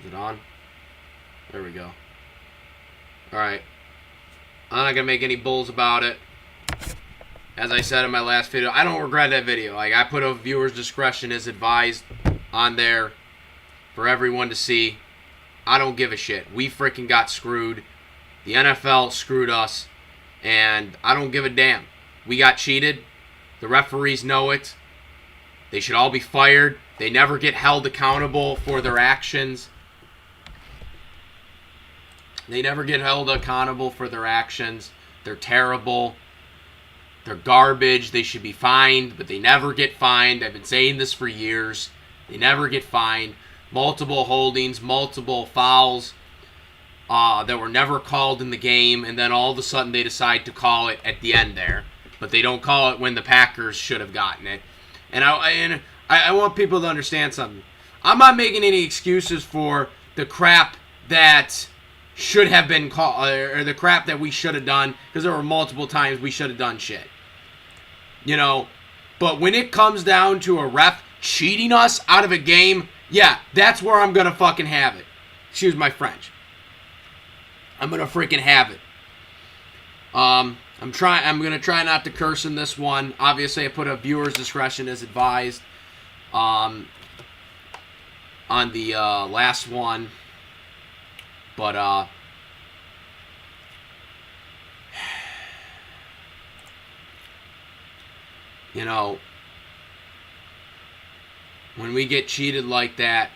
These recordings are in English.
Is it on? There we go. Alright. I'm not going to make any bulls about it. As I said in my last video, I don't regret that video. Like, I put a viewer's discretion is advised on there for everyone to see. I don't give a shit. We freaking got screwed. The NFL screwed us. And I don't give a damn. We got cheated. The referees know it. They should all be fired. They never get held accountable for their actions. They never get held accountable for their actions. They're terrible. They're garbage. They should be fined, but they never get fined. I've been saying this for years. They never get fined. Multiple holdings, multiple fouls that were never called in the game, and then all of a sudden they decide to call it at the end there. But they don't call it when the Packers should have gotten it. And I want people to understand something. I'm not making any excuses for the crap that should have been called, or the crap that we should have done, because there were multiple times we should have done shit. You know, but when it comes down to a ref cheating us out of a game, yeah, that's where I'm going to fucking have it. Excuse my French. I'm going to freaking have it. I'm going to try not to curse in this one. Obviously, I put a viewer's discretion as advised on the last one. But, you know, when we get cheated like that,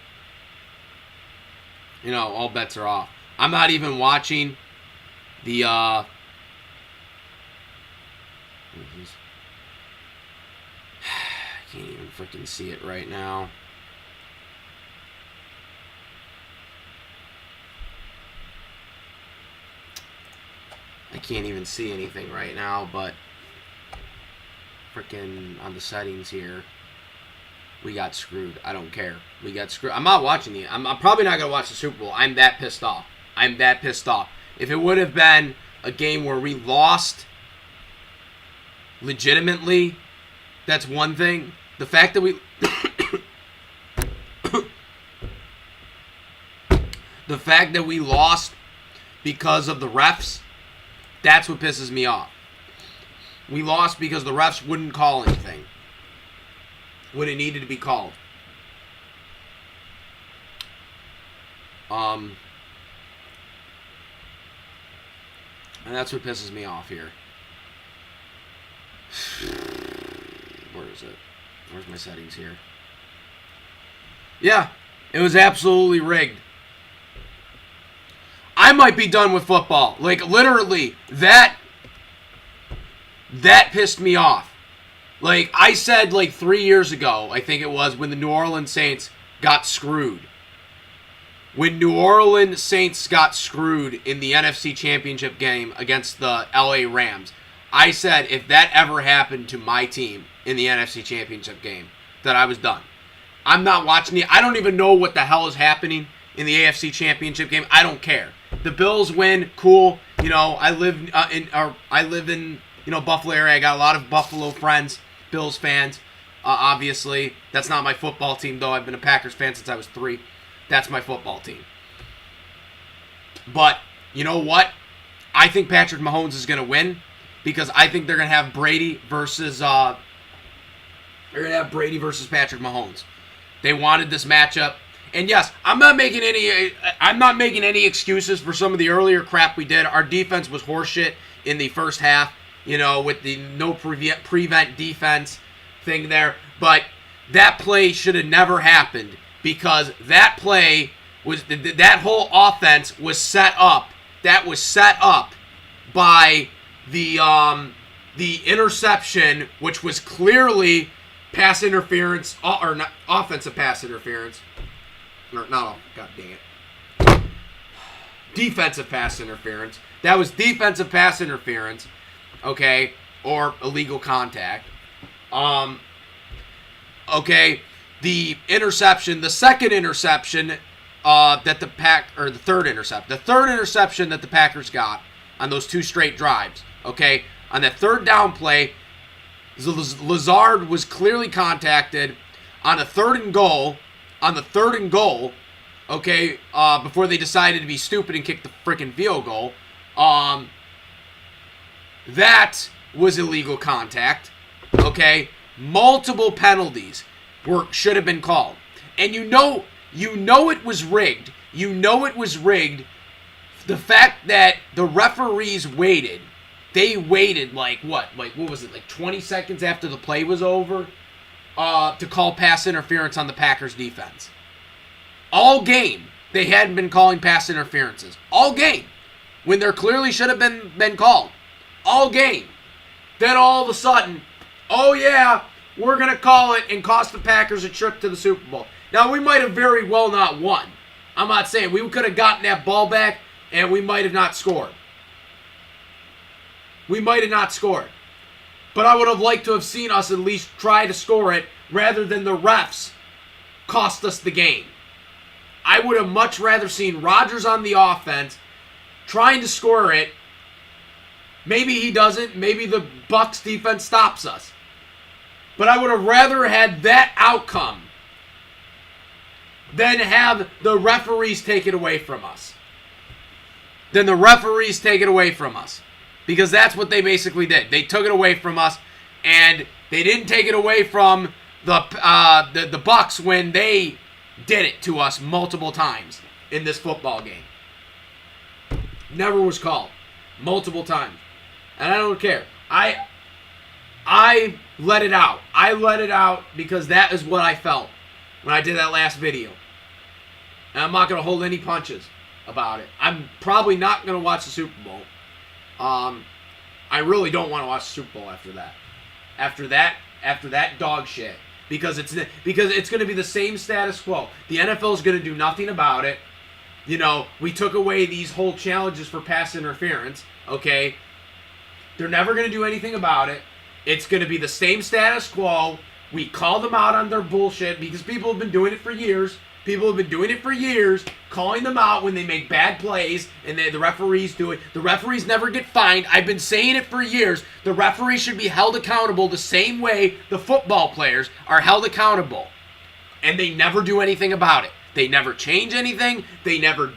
you know, all bets are off. I'm not even watching the, I can't even freaking see it right now. I can't even see anything right now, but freaking on the settings here, we got screwed. I don't care. We got screwed. I'm not watching the. I'm probably not gonna watch the Super Bowl. I'm that pissed off. I'm that pissed off. If it would have been a game where we lost legitimately, that's one thing. The fact that we the fact that we lost because of the refs, that's what pisses me off. We lost because the refs wouldn't call anything when it needed to be called. And that's what pisses me off here. Where is it? Where's my settings here? Yeah, it was absolutely rigged. I might be done with football. Like, literally, that pissed me off. Like, I said, like, 3 years ago, I think it was, when the New Orleans Saints got screwed. When New Orleans Saints got screwed in the NFC Championship game against the LA Rams, I said if that ever happened to my team in the NFC Championship game, that I was done. I'm not watching it. I don't even know what the hell is happening in the AFC Championship game. I don't care. The Bills win, cool. You know, I live in you know, Buffalo area. I got a lot of Buffalo friends, Bills fans. Obviously, that's not my football team though. I've been a Packers fan since I was 3. That's my football team. But you know what? I think Patrick Mahomes is going to win because I think they're going to have Brady versus Patrick Mahomes. They wanted this matchup. And yes, I'm not making any excuses for some of the earlier crap we did. Our defense was horseshit in the first half, you know, with the no prevent defense thing there. But that play should have never happened because that play was that whole offense was set up. That was set up by the interception, which was clearly pass interference or not offensive pass interference. Or not, god dang it. Defensive pass interference. That was defensive pass interference, okay, or illegal contact. Okay, the interception, the second interception that the third interception that the Packers got on those 2 straight drives, okay, on that third down play, Lazard was clearly contacted on a 3rd and goal. On the 3rd and goal, okay, before they decided to be stupid and kick the freaking field goal. That was illegal contact, okay? Multiple penalties should have been called. And you know it was rigged. You know it was rigged. The fact that the referees waited, they waited like what was it, like 20 seconds after the play was over to call pass interference on the Packers defense. All game, they hadn't been calling pass interferences. All game, when there clearly should have been called. All game. Then all of a sudden, oh yeah, we're going to call it and cost the Packers a trip to the Super Bowl. Now, we might have very well not won. I'm not saying. We could have gotten that ball back, and we might have not scored. We might have not scored. But I would have liked to have seen us at least try to score it rather than the refs cost us the game. I would have much rather seen Rodgers on the offense trying to score it. Maybe he doesn't. Maybe the Bucs defense stops us. But I would have rather had that outcome than have the referees take it away from us. Because that's what they basically did. They took it away from us, and they didn't take it away from the Bucs when they did it to us multiple times in this football game. Never was called. Multiple times. And I don't care. I let it out. I let it out because that is what I felt when I did that last video. And I'm not going to hold any punches about it. I'm probably not going to watch the Super Bowl. I really don't want to watch the Super Bowl after that. After that dog shit. Because it's going to be the same status quo. The NFL is going to do nothing about it. You know, we took away these whole challenges for pass interference. Okay? They're never going to do anything about it. It's going to be the same status quo. We call them out on their bullshit because people have been doing it for years. Calling them out when they make bad plays, and the referees do it. The referees never get fined. I've been saying it for years. The referees should be held accountable the same way the football players are held accountable. And they never do anything about it. They never change anything. They never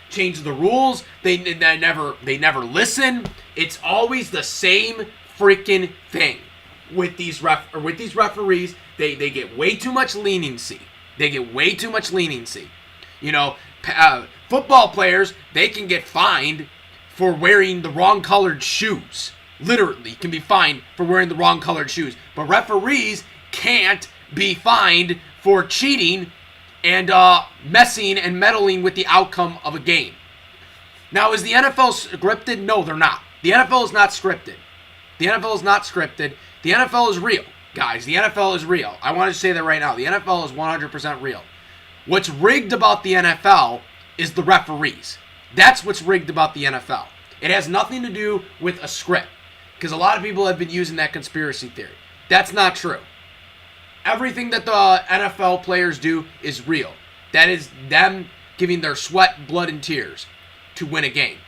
change the rules. They never listen. It's always the same freaking thing with these referees. They get way too much leniency. You know, football players, they can get fined for wearing the wrong colored shoes. Literally, can be fined for wearing the wrong colored shoes. But referees can't be fined for cheating and messing and meddling with the outcome of a game. Now, is the NFL scripted? No, they're not. The NFL is not scripted. The NFL is real. Guys, the NFL is real. I want to say that right now. The NFL is 100% real. What's rigged about the NFL is the referees. That's what's rigged about the NFL. It has nothing to do with a script. Because a lot of people have been using that conspiracy theory. That's not true. Everything that the NFL players do is real. That is them giving their sweat, blood, and tears to win a game.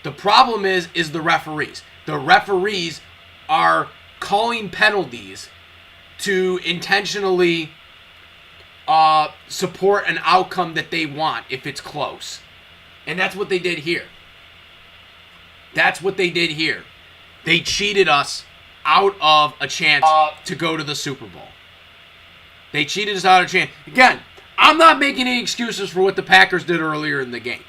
The problem is the referees. The referees are calling penalties to intentionally support an outcome that they want if it's close. And that's what they did here. They cheated us out of a chance to go to the Super Bowl. Again, I'm not making any excuses for what the Packers did earlier in the game.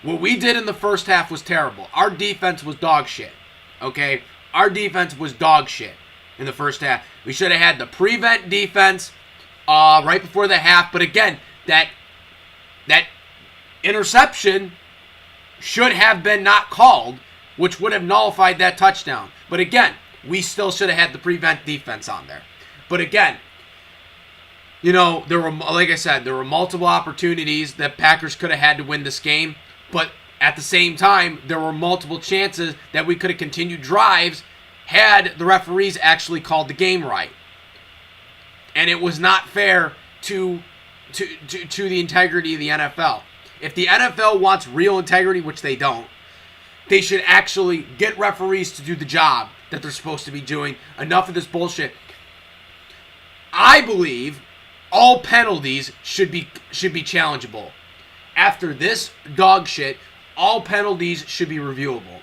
What we did in the first half was terrible. Our defense was dog shit. Okay? Our defense was dog shit in the first half. We should have had the prevent defense right before the half. But again, that interception should have been not called, which would have nullified that touchdown. But again, we still should have had the prevent defense on there. But again, you know, there were multiple opportunities that Packers could have had to win this game. But at the same time, there were multiple chances that we could have continued drives had the referees actually called the game right. And it was not fair to the integrity of the NFL. If the NFL wants real integrity, which they don't, they should actually get referees to do the job that they're supposed to be doing. Enough of this bullshit. I believe all penalties should be challengeable. After this dog shit, all penalties should be reviewable.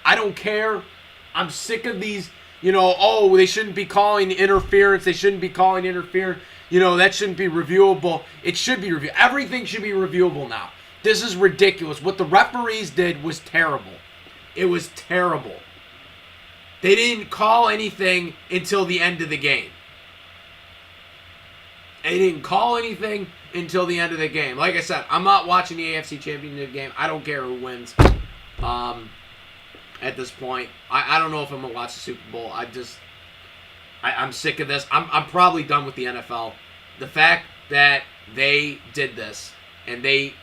I don't care. I'm sick of these, oh, they shouldn't be calling interference. They shouldn't be calling interference. That shouldn't be reviewable. It should be reviewable. Everything should be reviewable now. This is ridiculous. What the referees did was terrible. It was terrible. They didn't call anything until the end of the game. They didn't call anything until the end of the game. Like I said, I'm not watching the AFC Championship game. I don't care who wins. At this point, I don't know if I'm gonna watch the Super Bowl. I'm sick of this. I'm probably done with the NFL. The fact that they did this and they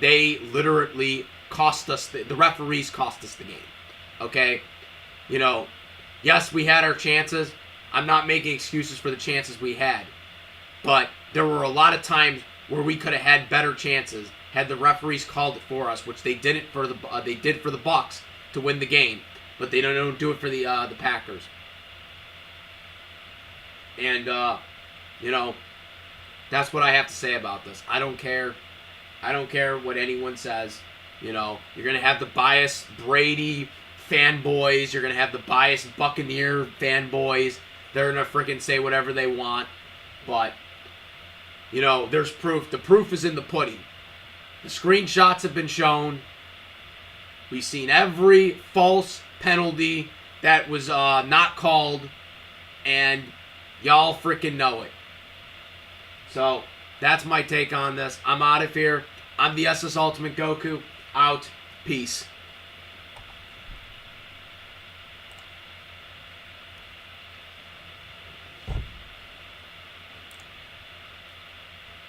literally cost us the referees cost us the game. Okay, yes, we had our chances. I'm not making excuses for the chances we had. But there were a lot of times where we could have had better chances had the referees called it for us, which they did for the Bucs to win the game, but they don't do it for the Packers. And that's what I have to say about this. I don't care. I don't care what anyone says. You're gonna have the biased Brady fanboys. You're gonna have the biased Buccaneer fanboys. They're gonna freaking say whatever they want, but. There's proof. The proof is in the pudding. The screenshots have been shown. We've seen every false penalty that was not called, and y'all freaking know it. So, that's my take on this. I'm out of here. I'm the SS Ultimate Goku. Out. Peace.